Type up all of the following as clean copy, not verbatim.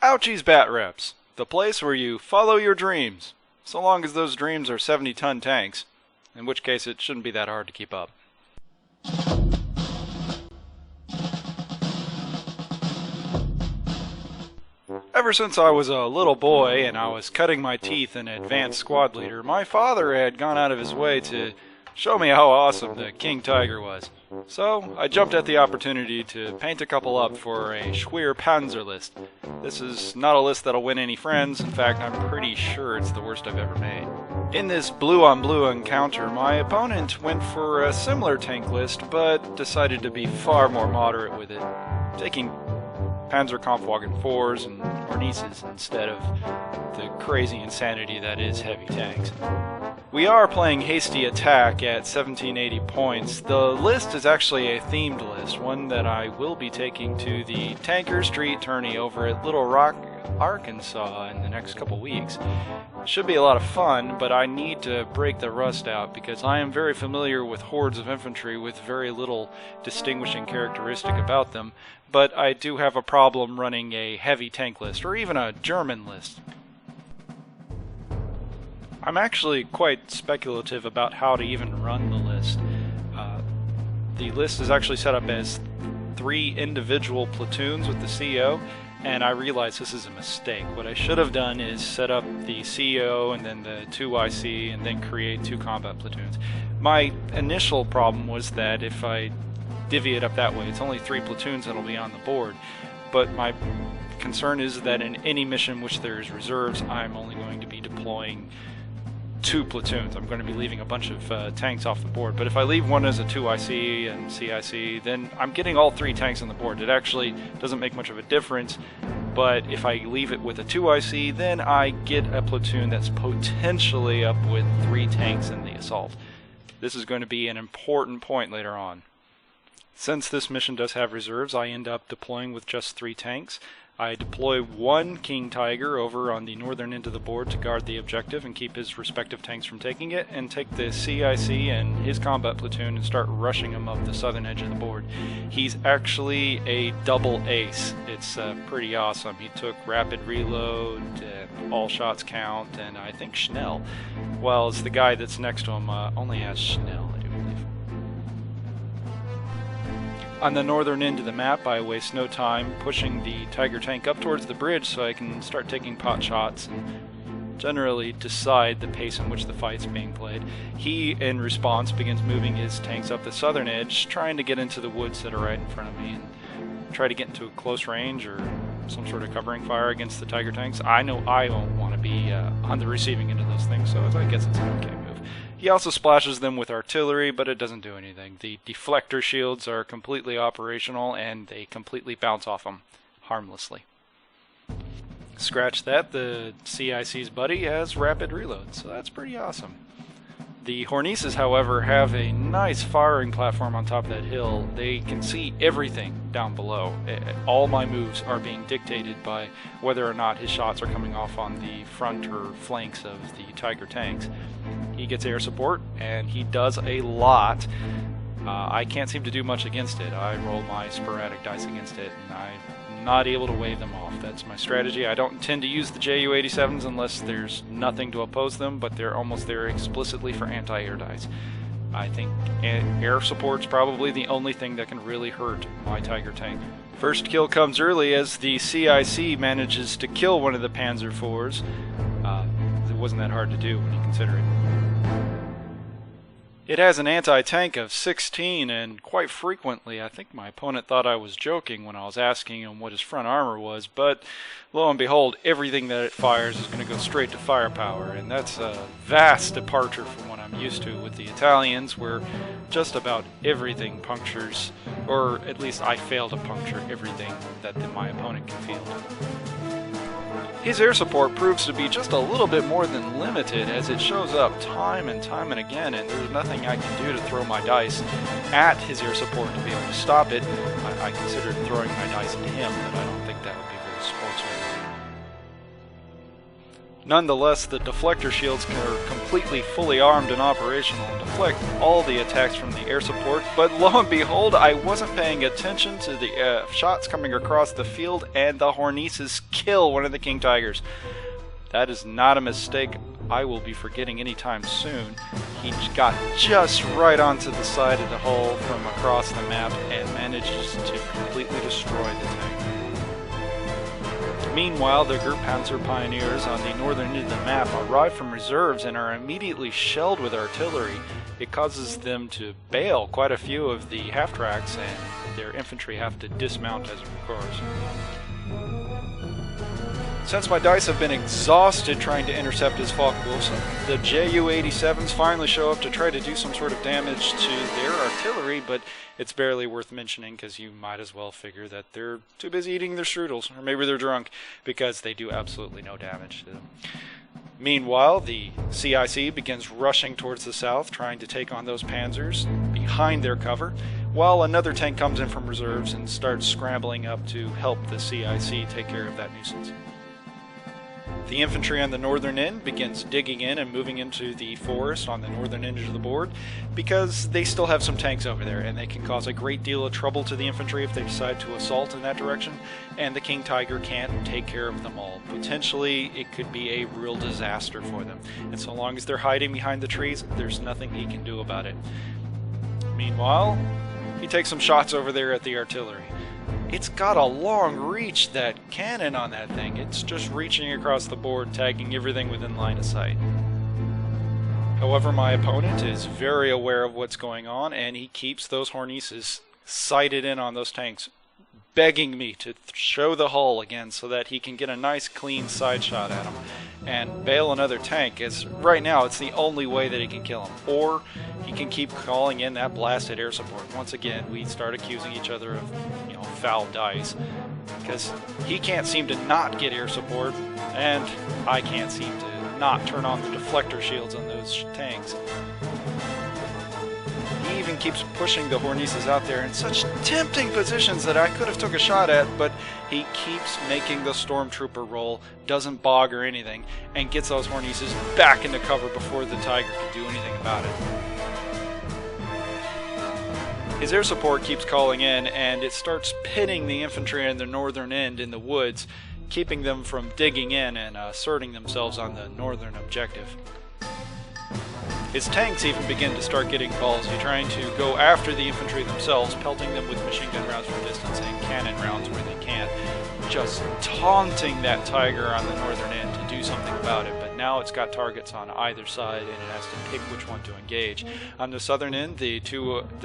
Ouchies Batreps, the place where you follow your dreams, so long as those dreams are 70-ton tanks, in which case it shouldn't be that hard to keep up. Ever since I was a little boy and I was cutting my teeth in advanced squad leader, my father had gone out of his way to show me how awesome the King Tiger was. So I jumped at the opportunity to paint a couple up for a Schwere Panzer list. This is not a list that'll win any friends. In fact, I'm pretty sure it's the worst I've ever made. In this blue-on-blue encounter, my opponent went for a similar tank list, but decided to be far more moderate with it, taking Panzer Kampfgruppe 4s and Hornises instead of the crazy insanity that is heavy tanks. We are playing Hasty Attack at 1780 points. The list is actually a themed list, one that I will be taking to the Tanker Street Tourney over at Little Rock, Arkansas in the next couple weeks. Should be a lot of fun, but I need to break the rust out because I am very familiar with hordes of infantry with very little distinguishing characteristic about them, but I do have a problem running a heavy tank list, or even a German list. I'm actually quite speculative about how to even run the list. The list is actually set up as 3 individual platoons with the CEO, and I realize this is a mistake. What I should have done is set up the CEO and then the 2 IC and then create 2 combat platoons. My initial problem was that if I divvy it up that way, it's only 3 platoons that'll be on the board, but my concern is that in any mission which there is reserves, I'm only going to be deploying 2 platoons. I'm going to be leaving a bunch of tanks off the board, but if I leave one as a 2 IC and CIC, then I'm getting all 3 tanks on the board. It actually doesn't make much of a difference, but if I leave it with a 2 IC, then I get a platoon that's potentially up with 3 tanks in the assault. This is going to be an important point later on. Since this mission does have reserves, I end up deploying with just 3 tanks. I deploy 1 King Tiger over on the northern end of the board to guard the objective and keep his respective tanks from taking it, and take the CIC and his combat platoon and start rushing him up the southern edge of the board. He's actually a double ace. It's pretty awesome. He took rapid reload, all shots count, and I think Schnell, while the guy that's next to him only has Schnell, I do believe. On the northern end of the map, I waste no time pushing the Tiger tank up towards the bridge so I can start taking pot shots and generally decide the pace in which the fight's being played. He, in response, begins moving his tanks up the southern edge, trying to get into the woods that are right in front of me and try to get into a close range or some sort of covering fire against the Tiger tanks. I know I won't want to be on the receiving end of those things, so I guess it's an okay move. He also splashes them with artillery, but it doesn't do anything. The deflector shields are completely operational, and they completely bounce off them harmlessly. Scratch that, the CIC's buddy has rapid reload, so that's pretty awesome. The Hornises, however, have a nice firing platform on top of that hill. They can see everything down below. All my moves are being dictated by whether or not his shots are coming off on the front or flanks of the Tiger tanks. He gets air support, and he does a lot. I can't seem to do much against it. I roll my sporadic dice against it, and I'm not able to wave them off. That's my strategy. I don't intend to use the Ju-87s unless there's nothing to oppose them, but they're almost there explicitly for anti-air dice. I think air support's probably the only thing that can really hurt my Tiger tank. First kill comes early as the CIC manages to kill one of the Panzer IVs. It wasn't that hard to do when you consider it. It has an anti-tank of 16, and quite frequently I think my opponent thought I was joking when I was asking him what his front armor was, but lo and behold, everything that it fires is going to go straight to firepower, and that's a vast departure from what I'm used to with the Italians, where just about everything punctures, or at least I fail to puncture everything that my opponent can field. His air support proves to be just a little bit more than limited, as it shows up time and time and again, and there's nothing I can do to throw my dice at his air support to be able to stop it. I considered throwing my dice at him, but I don't think that would be very sportsmanlike. Nonetheless, the deflector shields are completely fully armed and operational and deflect all the attacks from the air support, but lo and behold, I wasn't paying attention to the shots coming across the field, and the Hornesis kill one of the King Tigers. That is not a mistake I will be forgetting anytime soon. He got just right onto the side of the hull from across the map and manages to completely destroy the tank. Meanwhile, the Group Panzer Pioneers on the northern end of the map arrive from reserves and are immediately shelled with artillery. It causes them to bail quite a few of the half-tracks, and their infantry have to dismount as it occurs. Since my dice have been exhausted trying to intercept his FoWs, the Ju-87s finally show up to try to do some sort of damage to their artillery, but it's barely worth mentioning because you might as well figure that they're too busy eating their strudels, or maybe they're drunk, because they do absolutely no damage to them. Meanwhile, the CIC begins rushing towards the south, trying to take on those panzers behind their cover, while another tank comes in from reserves and starts scrambling up to help the CIC take care of that nuisance. The infantry on the northern end begins digging in and moving into the forest on the northern edge of the board because they still have some tanks over there and they can cause a great deal of trouble to the infantry if they decide to assault in that direction, and the King Tiger can't take care of them all. Potentially it could be a real disaster for them, and so long as they're hiding behind the trees, there's nothing he can do about it. Meanwhile, he takes some shots over there at the artillery. It's got a long reach, that cannon on that thing. It's just reaching across the board, tagging everything within line of sight. However, my opponent is very aware of what's going on, and he keeps those Hornesis sighted in on those tanks, begging me to show the hull again so that he can get a nice clean side shot at him and bail another tank, as right now it's the only way that he can kill him. Or he can keep calling in that blasted air support. Once again, we start accusing each other of, foul dice, because he can't seem to not get air support, and I can't seem to not turn on the deflector shields on those tanks. He even keeps pushing the Hornesis out there in such tempting positions that I could have took a shot at, but he keeps making the Stormtrooper roll, doesn't bog or anything, and gets those Hornesis back into cover before the Tiger can do anything about it. His air support keeps calling in, and it starts pitting the infantry on the northern end in the woods, keeping them from digging in and asserting themselves on the northern objective. His tanks even begin to start getting ballsy, trying to go after the infantry themselves, pelting them with machine gun rounds from distance and cannon rounds where they can, just taunting that Tiger on the northern end to do something about it. But now it's got targets on either side, and it has to pick which one to engage. On the southern end, the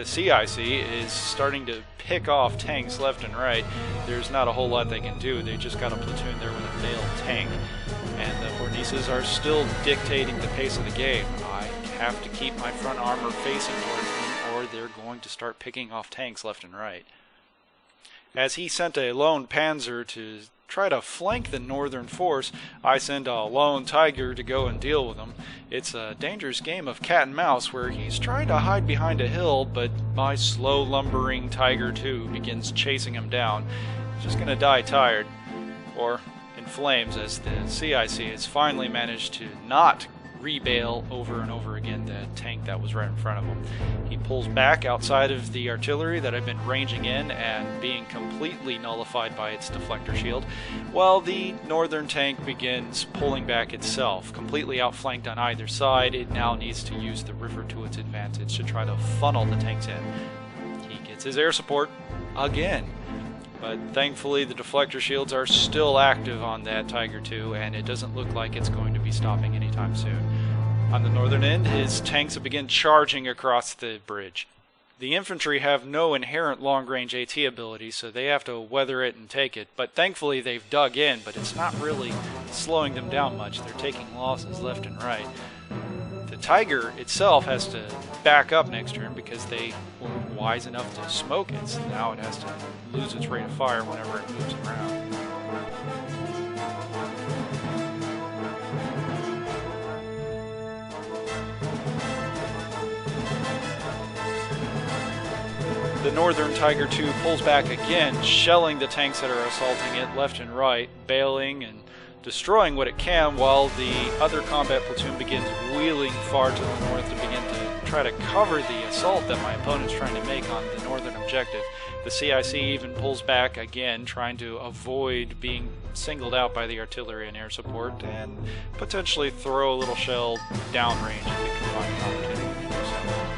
CIC is starting to pick off tanks left and right. There's not a whole lot they can do. They just got a platoon there with a failed tank, and the Hornesis are still dictating the pace of the game. I have to keep my front armor facing towards them, or they're going to start picking off tanks left and right. As he sent a lone Panzer to try to flank the northern force, I send a lone Tiger to go and deal with him. It's a dangerous game of cat and mouse where he's trying to hide behind a hill, but my slow lumbering Tiger 2 begins chasing him down. He's just gonna die tired, or in flames, as the CIC has finally managed to not rebail over and over again the tank that was right in front of him. He pulls back outside of the artillery that had been ranging in and being completely nullified by its deflector shield, while the northern tank begins pulling back itself. Completely outflanked on either side, it now needs to use the river to its advantage to try to funnel the tanks in. He gets his air support again, but thankfully the deflector shields are still active on that Tiger 2, and it doesn't look like it's going to be stopping anytime soon. On the northern end, his tanks have begun charging across the bridge. The infantry have no inherent long-range AT ability, so they have to weather it and take it, but thankfully they've dug in, but it's not really slowing them down much. They're taking losses left and right. The Tiger itself has to back up next turn because they weren't wise enough to smoke it, so now it has to lose its rate of fire whenever it moves around. The Northern Tiger II pulls back again, shelling the tanks that are assaulting it left and right, bailing and destroying what it can, while the other combat platoon begins wheeling far to the north to begin to try to cover the assault that my opponent's trying to make on the northern objective. The CIC even pulls back again, trying to avoid being singled out by the artillery and air support, and potentially throw a little shell downrange if it can find an opportunity to do so.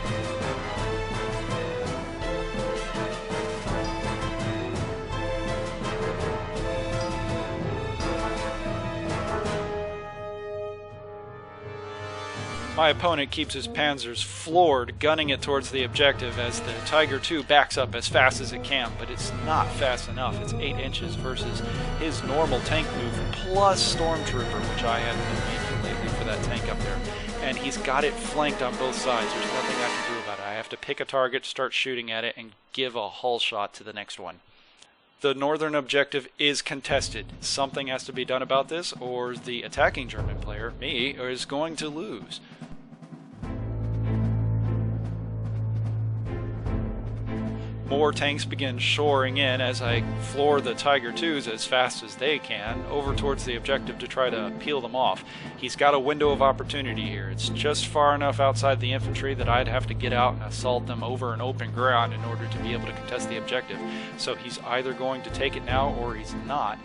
My opponent keeps his panzers floored, gunning it towards the objective as the Tiger II backs up as fast as it can, but it's not fast enough. It's 8 inches versus his normal tank move plus Stormtrooper, which I haven't been making lately for that tank up there. And he's got it flanked on both sides. There's nothing I can do about it. I have to pick a target, start shooting at it, and give a hull shot to the next one. The northern objective is contested. Something has to be done about this, or the attacking German player, me, is going to lose. More tanks begin shoring in as I floor the Tiger IIs as fast as they can over towards the objective to try to peel them off. He's got a window of opportunity here. It's just far enough outside the infantry that I'd have to get out and assault them over an open ground in order to be able to contest the objective. So he's either going to take it now or he's not.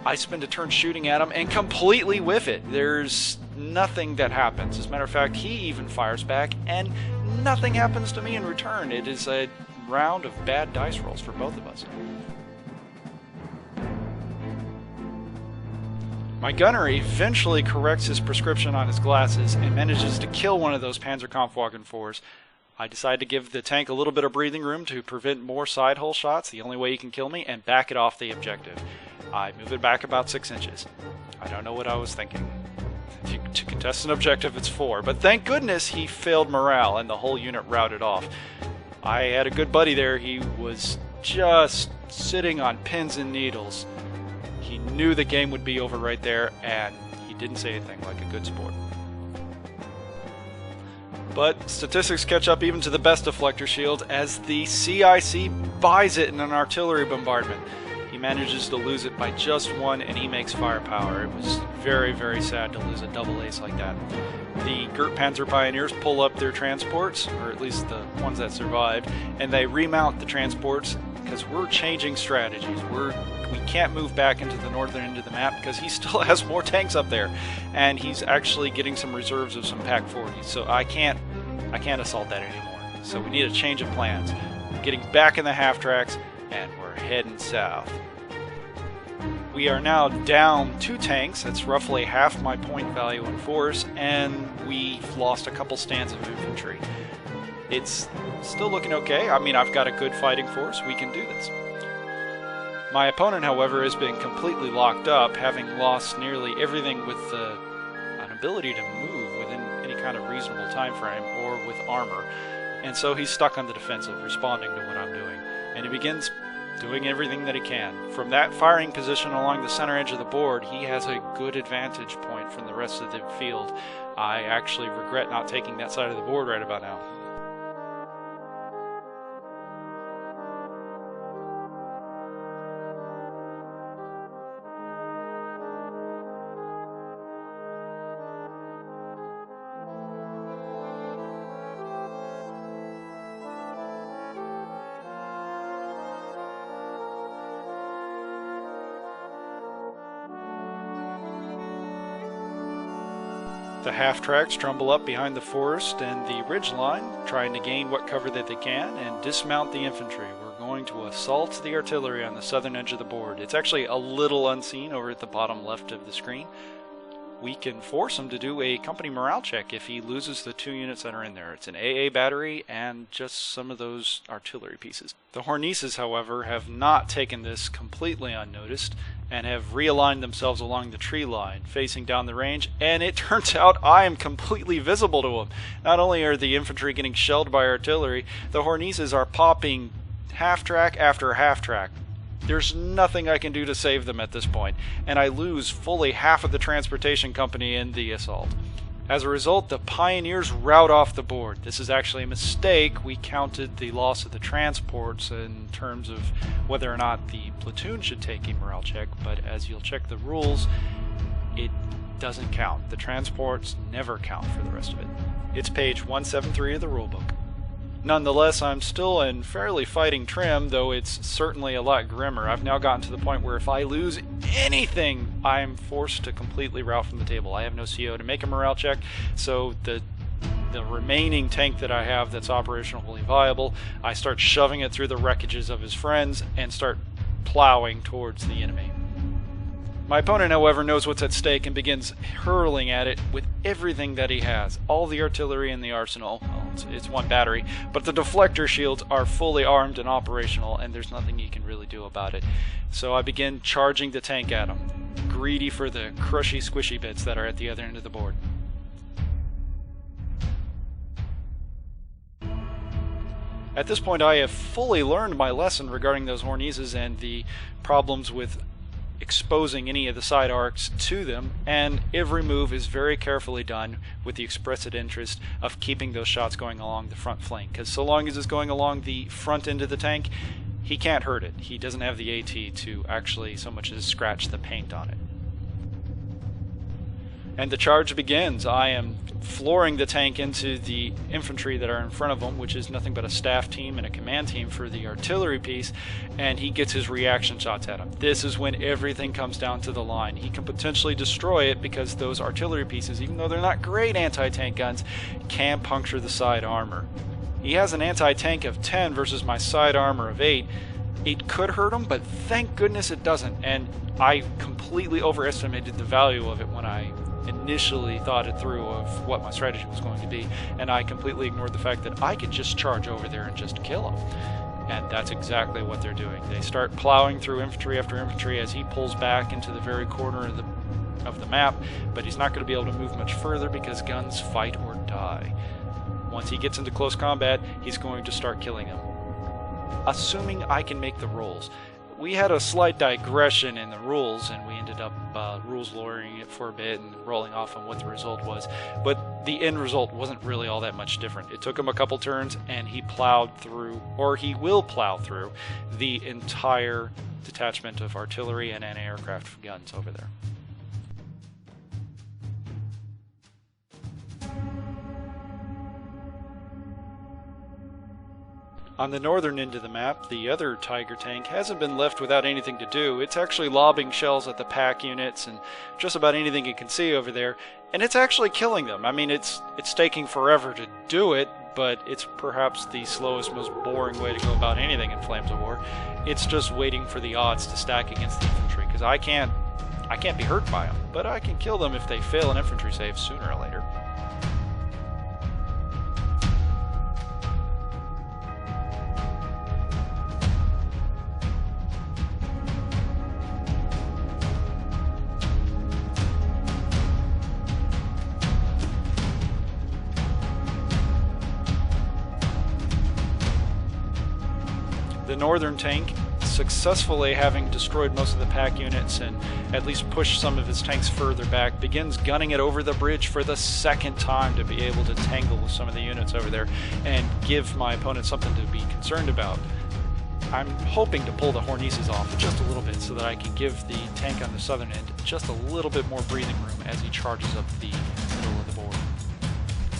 I spend a turn shooting at him and completely whiff it. There's nothing that happens. As a matter of fact, he even fires back and nothing happens to me in return. It is a round of bad dice rolls for both of us. My gunner eventually corrects his prescription on his glasses and manages to kill one of those Panzer Kampfwagen 4s. I decide to give the tank a little bit of breathing room to prevent more side hull shots, the only way he can kill me, and back it off the objective. I move it back about 6 inches. I don't know what I was thinking. To contest an objective, it's 4, but thank goodness he failed morale and the whole unit routed off. I had a good buddy there. He was just sitting on pins and needles. He knew the game would be over right there, and he didn't say anything, like a good sport. But statistics catch up even to the best deflector shields as the CIC buys it in an artillery bombardment. He manages to lose it by just 1, and he makes firepower. It was very, very sad to lose a double ace like that. The Gert Panzer Pioneers pull up their transports, or at least the ones that survived, and they remount the transports because we're changing strategies. We can't move back into the northern end of the map because he still has more tanks up there, and he's actually getting some reserves of some Pack 40s. So I can't assault that anymore. So we need a change of plans. We're getting back in the half tracks, and we're heading south. We are now down 2 tanks. That's roughly half my point value in force, and we've lost a couple stands of infantry. It's still looking okay. I mean, I've got a good fighting force. We can do this. My opponent, however, has been completely locked up, having lost nearly everything with an ability to move within any kind of reasonable time frame or with armor. And so he's stuck on the defensive, responding to what I'm doing. And he begins doing everything that he can. From that firing position along the center edge of the board, he has a good advantage point from the rest of the field. I actually regret not taking that side of the board right about now. The half-tracks trundle up behind the forest and the ridge line, trying to gain what cover that they can and dismount the infantry. We're going to assault the artillery on the southern edge of the board. It's actually a little unseen over at the bottom left of the screen. We can force him to do a company morale check if he loses the 2 units that are in there. It's an AA battery and just some of those artillery pieces. The Hornices, however, have not taken this completely unnoticed and have realigned themselves along the tree line, facing down the range, and it turns out I am completely visible to them. Not only are the infantry getting shelled by artillery, the Hornices are popping half-track after half-track. There's nothing I can do to save them at this point, and I lose fully half of the transportation company in the assault. As a result, the Pioneers rout off the board. This is actually a mistake. We counted the loss of the transports in terms of whether or not the platoon should take a morale check, but as you'll check the rules, it doesn't count. The transports never count for the rest of it. It's page 173 of the rulebook. Nonetheless, I'm still in fairly fighting trim, though it's certainly a lot grimmer. I've now gotten to the point where if I lose anything, I'm forced to completely rout from the table. I have no CO to make a morale check, so the remaining tank that I have that's operationally viable, I start shoving it through the wreckages of his friends and start plowing towards the enemy. My opponent, however, knows what's at stake and begins hurling at it with everything that he has. All the artillery in the arsenal, well, it's one battery, but the deflector shields are fully armed and operational, and there's nothing you can really do about it. So I begin charging the tank at him, greedy for the crushy, squishy bits that are at the other end of the board. At this point, I have fully learned my lesson regarding those Horneses and the problems with exposing any of the side arcs to them, and every move is very carefully done with the expressed interest of keeping those shots going along the front flank, because so long as it's going along the front end of the tank, he can't hurt it. He doesn't have the AT to actually so much as scratch the paint on it. And the charge begins. I am flooring the tank into the infantry that are in front of him, which is nothing but a staff team and a command team for the artillery piece, and he gets his reaction shots at him. This is when everything comes down to the line. He can potentially destroy it because those artillery pieces, even though they're not great anti-tank guns, can puncture the side armor. He has an anti-tank of 10 versus my side armor of 8. It could hurt him, but thank goodness it doesn't, and I completely overestimated the value of it when I initially thought it through of what my strategy was going to be, and I completely ignored the fact that I could just charge over there and just kill him. And that's exactly what they're doing. They start plowing through infantry after infantry as he pulls back into the very corner of the map, but he's not going to be able to move much further because guns fight or die. Once he gets into close combat, he's going to start killing them. Assuming I can make the rolls. We had a slight digression in the rules, and we ended up rules lawyering it for a bit and rolling off on what the result was. But the end result wasn't really all that much different. It took him a couple turns, and he plowed through, or he will plow through, the entire detachment of artillery and anti-aircraft guns over there. On the northern end of the map, the other Tiger tank hasn't been left without anything to do. It's actually lobbing shells at the pack units and just about anything it can see over there, and it's actually killing them. I mean, it's taking forever to do it, but it's perhaps the slowest, most boring way to go about anything in Flames of War. It's just waiting for the odds to stack against the infantry, because I can't be hurt by them, but I can kill them if they fail an infantry save sooner or later. The northern tank, successfully having destroyed most of the pack units and at least pushed some of his tanks further back, begins gunning it over the bridge for the second time to be able to tangle with some of the units over there and give my opponent something to be concerned about. I'm hoping to pull the Horneses off just a little bit so that I can give the tank on the southern end just a little bit more breathing room as he charges up the middle of the board.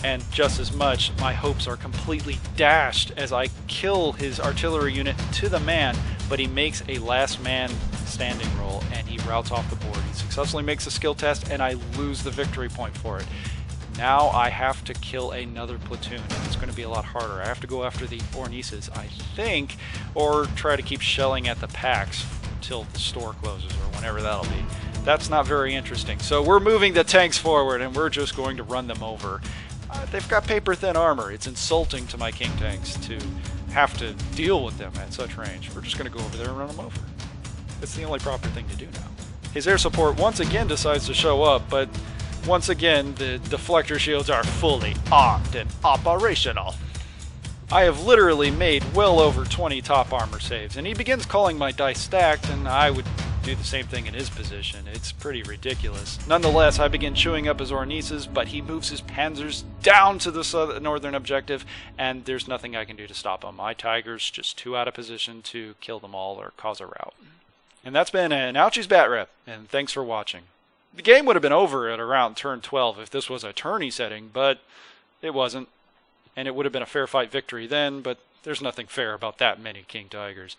And just as much, my hopes are completely dashed as I kill his artillery unit to the man, but he makes a last man standing roll and he routs off the board. He successfully makes a skill test and I lose the victory point for it. Now I have to kill another platoon, and it's going to be a lot harder. I have to go after the Horneses, I think, or try to keep shelling at the packs until the store closes or whenever that'll be. That's not very interesting. So we're moving the tanks forward and we're just going to run them over. They've got paper-thin armor. It's insulting to my King tanks to have to deal with them at such range. We're just going to go over there and run them over. It's the only proper thing to do now. His air support once again decides to show up, but once again the deflector shields are fully armed and operational. I have literally made well over 20 top armor saves, and he begins calling my dice stacked, and I would do the same thing in his position. It's pretty ridiculous. Nonetheless, I begin chewing up his Ornices, but he moves his Panzers down to the northern objective, and there's nothing I can do to stop him. My Tiger's just too out of position to kill them all or cause a rout. And that's been an Ouchies Batrep, and thanks for watching. The game would have been over at around turn 12 if this was a tourney setting, but it wasn't. And it would have been a fair fight victory then, but there's nothing fair about that many King Tigers.